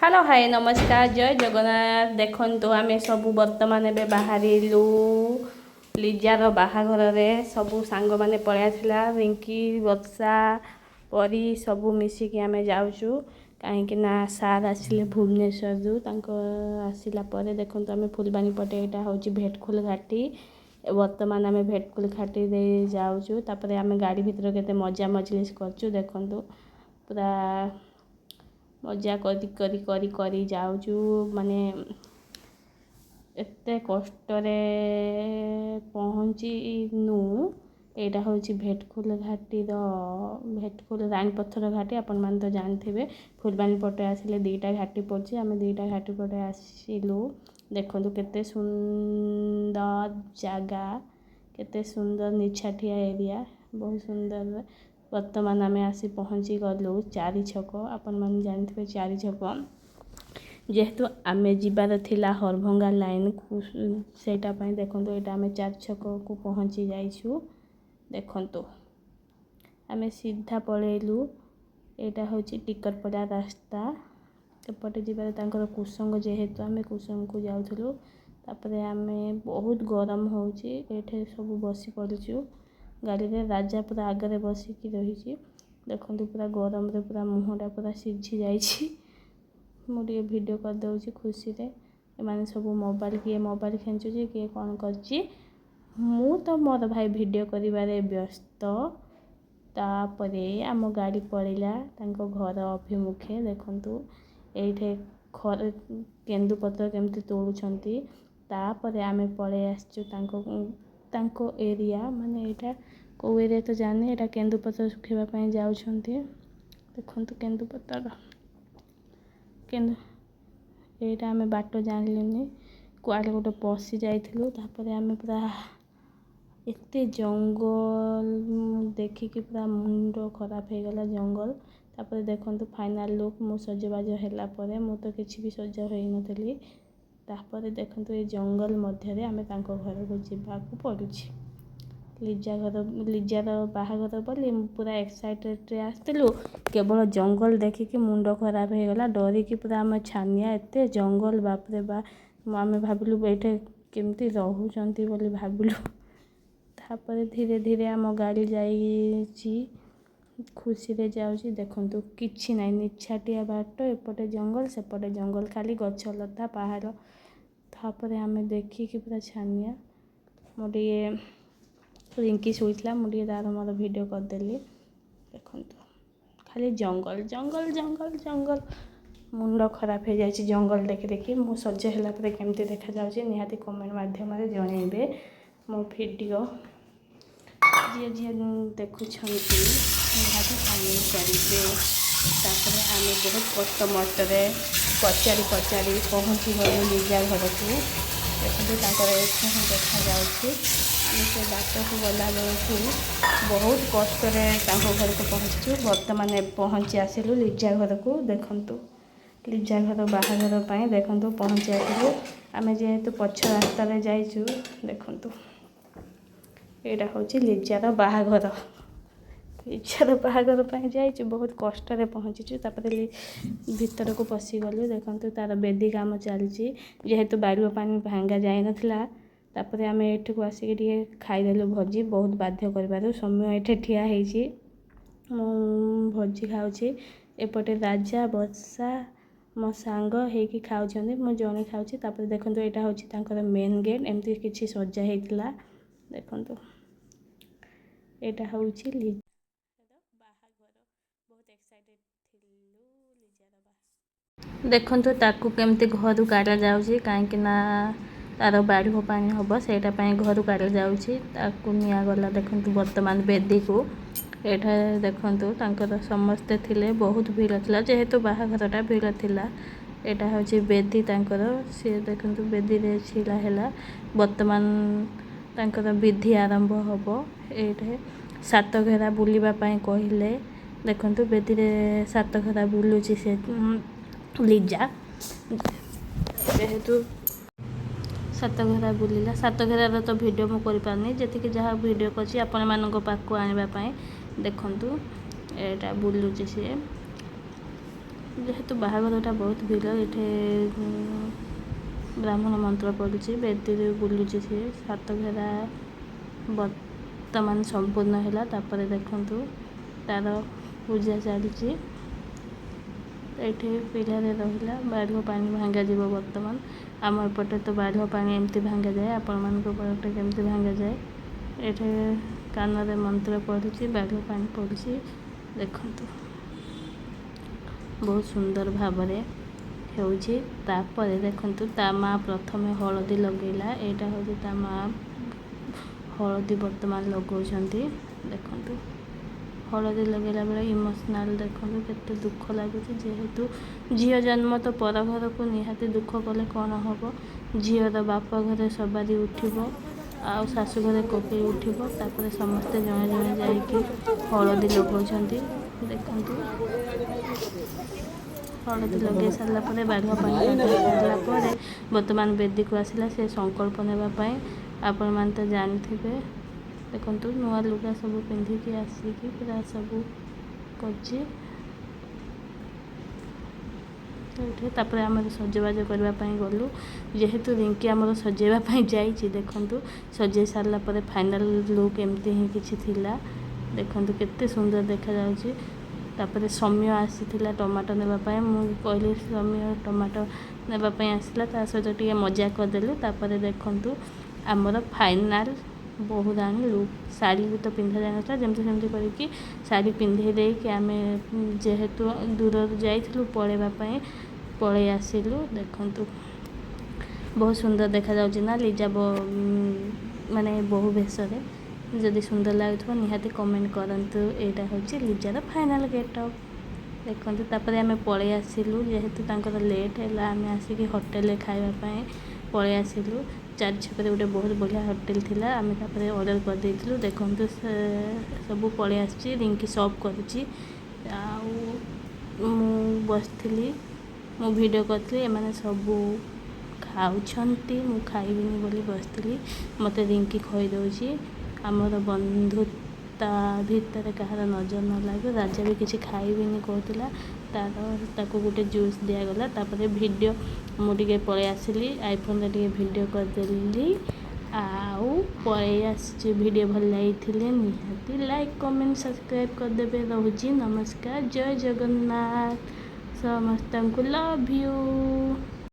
Hello hi नमस्कार जय जगन्नाथ देखो आम सब बर्तमान ए बाहरिलु लिजार बाहाघर सबू सांग मैंने पलैला रिंकी वर्षा परी सबू मिसिकी आम जाऊँ कहीं सार आसिले भुवनेश्वर आसला देखो आम फुलबानी पटे यहाँ हूँ भेटखोल घाटी बर्तमान आम भेटखोल घाटी दे जाऊँ तापर आम गाड़ी भितर के मजा मजलिस कर देखु पूरा मजा करी करी करी करी जाऊँ माने एते कष्टरे पहुँचीनु यहाँ हूँ भेटखोल घाटी भेटखोल रानीपथर घाटी आपण मैंने तो जानते फुलबानी पटे आसिले दीटा घाटी पड़ी आम दीटा घाटी पटे आसिलु देखु केते सुंदर जगह केते सुंदर निछाटिया एरिया बहुत सुंदर वर्तमान आम आसी पहुँची गलु चारि छक आपण मैंने जानते चारि छक जेहेतु आम जीवार थिला हरभंगा लाइन सेटापाई देखो यहाँ आम चारि छक को पहुँची जाइछु देखु आम सीधा पलैलु यहाँ हूँ टिकटपड़ा रास्ता एपटे जीवार तांकर कुसंग जेहेतु आम कुसंग को जाऊँ तापर आम बहुत गरम होचे सब बसी पड़ू गाड़ी रे राजा पूरा आगे बसिकी रही देखो पूरा गरम रे पूरा मुहटा पूरा सीझी जाइए मुझे वीडियो कर दौची खुशी रे एमाने सब मोबाइल किए मोबाइल खेचुची किए कौन करची मु तो मोर भाई वीडियो करिबारे व्यस्त तापरे आम गाड़ी पड़ेगा तांको घर अभिमुखे देखु ये केन्दुपत्र केमती तोड़ुछंती तापरे आमे पड़े आसचु एरिया माने यहाँ कौ एरिया तो जाने यहाँ केन्दुपत्र सुखाइवाई जाऊँगी देखु केन्दुपत्र यहाँ आम बाट जानलुनि कुआड़े गोटे पशि जाइलु आम पूरा एते जंगल देखिकी पूरा मुंड खराब हो गला जंगल तापर देखु फाइनाल लुक मु सजबाज है मु तो किसी भी सज हो नी तापर देखु ये जंगल मध्य आम घर को जावाक पड़ुछि लिजार बाहाघर बोली पूरा एक्साइटेड आसलु केवल जंगल देखिकी मुंड खराब हो गला डरिकी पूरा आम छानिया एते जंगल बापरे बा आम भाविलु ये केमती रोचंती बोली भाविलु तापर धीरे धीरे आम गाड़ी जाइए खुशी रे जाऊँ देखु किछि ना निछाटिया बाट एपटे जंगल सेपटे जंगल खाली गछ लता पहाड़ तापर आम देखिकी पूरा छानिया मोटे रिंकी शुला मुझे तार मोर वीडियो करदेली देखु खाली जंगल जंगल जंगल जंगल मुंड खराब हो जाए जंगल देखि देखि मु सज है केमती देखा जाऊँ निहाती कमेंट माध्यम जनइबे मो वीडियो जी जी देखुं निहाती सामिल करेंगे तापर आम बहुत कष्ट मस्टे पचारि पचारि पहुँची गलु लिजा घर को देखते देखा जाऊँ आम से बाट को गला बेलू बहुत कष्ट घर को पहुँचु बर्तमान पहुँची आसिलु लिजा घर को देखु लिजा घर बाहाघर देखु पहुँची आसिलु आम जेहेतु पछ रास्तार जाइचु देखु यहाँ हूँ लिजार बाहाघर लिजार बाहाघर जाइए बहुत कष्ट पहुँचीचु भीतर को पशिगलु देखु तार बेदी काम चलती जेहेतु बाड़ुआ पानी भांगा जाए नाला तापर आम एठी को आसिक खाईदेलु भोजी बहुत बाध्य कर समय ये ठिया भोजी खाऊँ एपटे राजा वर्षा मो सांग होगी खाऊँ मु जड़े खाऊँ देखो यहाँ हूँ मेन गेट एमती किसी सजा होता देखु यहाँ हूँ बहुत एक्साइटेड देखु ताकू केमती घर काढ़ा जाऊँगी कहीं तार बाड़ुआ पानी हम सेटाई घर काढ़ा जाऊँ निगला देखु बर्तमान बेदी को एठा देखु समस्ते थिले बहुत भीड़ थिला जेहेतु बाहाघरटा भीड़ थिला यहाँ हूँ बेदी सी देखु बेदी रे छिड़ा है बर्तमान तांकर विधि आरंभ हम ये सात घेरा बुलवाई कहले देखु बेदी रे सात घेरा बुलूची से लिजा जेहेतु सात घेरा बुलिला सात घेरार तो वीडियो मु कर पारनी जी जहाँ वीडियो करछि आपण मानक पाखु आनिबा पई देखंतु एटा बुलुची से ଯେହେତୁ ବାହାଘରଟା ବହୁତ ଭିଡ଼ ଏଠି ବ୍ରାହ୍ମଣ ମନ୍ତ୍ର ପଡ଼ୁଛି, ବେଦୀରେ ବୁଲୁଛି ସିଏ। ସାତ ଘେରା ବର୍ତ୍ତମାନ ସମ୍ପୂର୍ଣ୍ଣ ହେଲା। ତାପରେ ଦେଖନ୍ତୁ ତାର ପୂଜା ଚାଲିଛି। ଏଠି ପିଢ଼ାରେ ରହିଲା ବାଢ଼ୁଅ ପାଣି ଭାଙ୍ଗାଯିବ ବର୍ତ୍ତମାନ। ଆମ ଏପଟେ ତ ବାଢ଼ୁଅ ପାଣି ଏମିତି ଭାଙ୍ଗାଯାଏ, ଆପଣମାନଙ୍କ ପଟେ କେମିତି ଭାଙ୍ଗାଯାଏ। ଏଠି କାନରେ ମନ୍ତ୍ର ପଢ଼ୁଛି, ବାଢ଼ୁଅ ପାଣି ପଡ଼ୁଛି। ଦେଖନ୍ତୁ ବହୁତ ସୁନ୍ଦର ଭାବରେ ହେଉଛି। ତାପରେ ଦେଖନ୍ତୁ ତା ମା ପ୍ରଥମେ ହଳଦୀ ଲଗେଇଲା। ଏଇଟା ହେଉଛି ତା ମା ହଳଦୀ ବର୍ତ୍ତମାନ ଲଗାଉଛନ୍ତି। ଦେଖନ୍ତୁ ହଳଦୀ ଲଗାଇଲା ବେଳେ ଇମୋସନାଲ୍ ଦେଖନ୍ତୁ କେତେ ଦୁଃଖ ଲାଗୁଛି। ଯେହେତୁ ଝିଅ ଜନ୍ମ ତ ପର ଘରକୁ ନିହାତି ଦୁଃଖ କଲେ କ'ଣ ହେବ। ଝିଅର ବାପ ଘରେ ସବାରି ଉଠିବ, ଆଉ ଶାଶୁ ଘରେ କୋକେଇ ଉଠିବ। ତାପରେ ସମସ୍ତେ ଜଣେ ଜଣେ ଯାଇକି ହଳଦୀ ଲଗାଉଛନ୍ତି। ଦେଖନ୍ତୁ ହଳଦୀ ଲଗାଇ ସାରିଲା ପରେ ବାଘ ପାଣି ଗାଧୋଇ ସାରିଲା ପରେ ବର୍ତ୍ତମାନ ବେଦୀକୁ ଆସିଲା ସେ ସଂକଳ୍ପ ନେବା ପାଇଁ। ଆପଣମାନେ ତ ଜାଣିଥିବେ। ଦେଖନ୍ତୁ ନୂଆ ଲୁଗା ସବୁ ପିନ୍ଧିକି ଆସିକି ପୁରା ସବୁ କରିଛି। ଏଠି ତାପରେ ଆମର ସଜବାଜ କରିବା ପାଇଁ ଗଲୁ। ଯେହେତୁ ରିଙ୍କି ଆମର ସଜେଇବା ପାଇଁ ଯାଇଛି, ଦେଖନ୍ତୁ ସଜେଇ ସାରିଲା ପରେ ଫାଇନାଲ୍ ଲୁକ୍ ଏମିତି ହିଁ କିଛି ଥିଲା। ଦେଖନ୍ତୁ କେତେ ସୁନ୍ଦର ଦେଖାଯାଉଛି। ତାପରେ ସୌମ୍ୟ ଆସିଥିଲା ଟମାଟୋ ନେବା ପାଇଁ। ମୁଁ କହିଲି ସୌମ୍ୟ ଟମାଟୋ ନେବା ପାଇଁ ଆସିଲା, ତା ସହିତ ଟିକେ ମଜା କରିଦେଲୁ। ତାପରେ ଦେଖନ୍ତୁ ଆମର ଫାଇନାଲ୍ ବୋହୂରାଣୀ ଲୁକ୍। ଶାଢ଼ୀ ବି ତ ପିନ୍ଧା ଯାଇନଥିଲା, ଯେମିତି ସେମିତି କରିକି ଶାଢ଼ୀ ପିନ୍ଧେଇ ଦେଇକି ଆମେ ଯେହେତୁ ଦୂରରୁ ଯାଇଥିଲୁ ପଳେଇବା ପାଇଁ ପଳେଇ ଆସିଲୁ। ଦେଖନ୍ତୁ ବହୁତ ସୁନ୍ଦର ଦେଖାଯାଉଛି ନା ଲିଜା ମାନେ ବୋହୂ ବେଶରେ। ଯଦି ସୁନ୍ଦର ଲାଗୁଥିବ ନିହାତି କମେଣ୍ଟ କରନ୍ତୁ। ଏଇଟା ହେଉଛି ଲିଜାର ଫାଇନାଲ୍ ଗେଟଅପ୍। ଦେଖନ୍ତୁ ତାପରେ ଆମେ ପଳେଇ ଆସିଲୁ। ଯେହେତୁ ତାଙ୍କର ଲେଟ୍ ହେଲା ଆମେ ଆସିକି ହୋଟେଲରେ ଖାଇବା ପାଇଁ ପଳେଇ ଆସିଲୁ। ଚାରି ଛକରେ ଗୋଟେ ବହୁତ ବଢ଼ିଆ ହୋଟେଲ୍ ଥିଲା, ଆମେ ତାପରେ ଅର୍ଡ଼ର କରିଦେଇଥିଲୁ। ଦେଖନ୍ତୁ ସେ ସବୁ ପଳେଇ ଆସିଛି। ରିଙ୍କି ସର୍ଭ କରୁଛି, ଆଉ ମୁଁ ବସିଥିଲି, ମୁଁ ଭିଡ଼ିଓ କରିଥିଲି। ଏମାନେ ସବୁ ଖାଉଛନ୍ତି, ମୁଁ ଖାଇବିନି ବୋଲି ବସିଥିଲି। ମୋତେ ରିଙ୍କି ଖୋଇଦେଉଛି। ଆମର ବନ୍ଧୁତା ଭିତରେ କାହାର ନଜର ନ ଲାଗୁ। ରାଜା ବି କିଛି ଖାଇବିନି କହୁଥିଲା, ତାକୁ ଗୋଟେ ଜୁସ୍ ଦିଆଗଲା। ତାପରେ ଭିଡ଼ିଓ ମୁଁ ଟିକେ ପଳେଇ ଆସିଲି, ଆଇଫୋନ୍ରେ ଟିକେ ଭିଡ଼ିଓ କରିଦେଲି ଆଉ ପଳେଇ ଆସିଛି। ଭିଡ଼ିଓ ଭଲ ଲାଗିଥିଲେ ନିହାତି ଲାଇକ୍ କମେଣ୍ଟ ସବସ୍କ୍ରାଇବ୍ କରିଦେବେ। ରହୁଛି ନମସ୍କାର, ଜୟ ଜଗନ୍ନାଥ, ସମସ୍ତଙ୍କୁ ଲଭ୍ ୟୁ।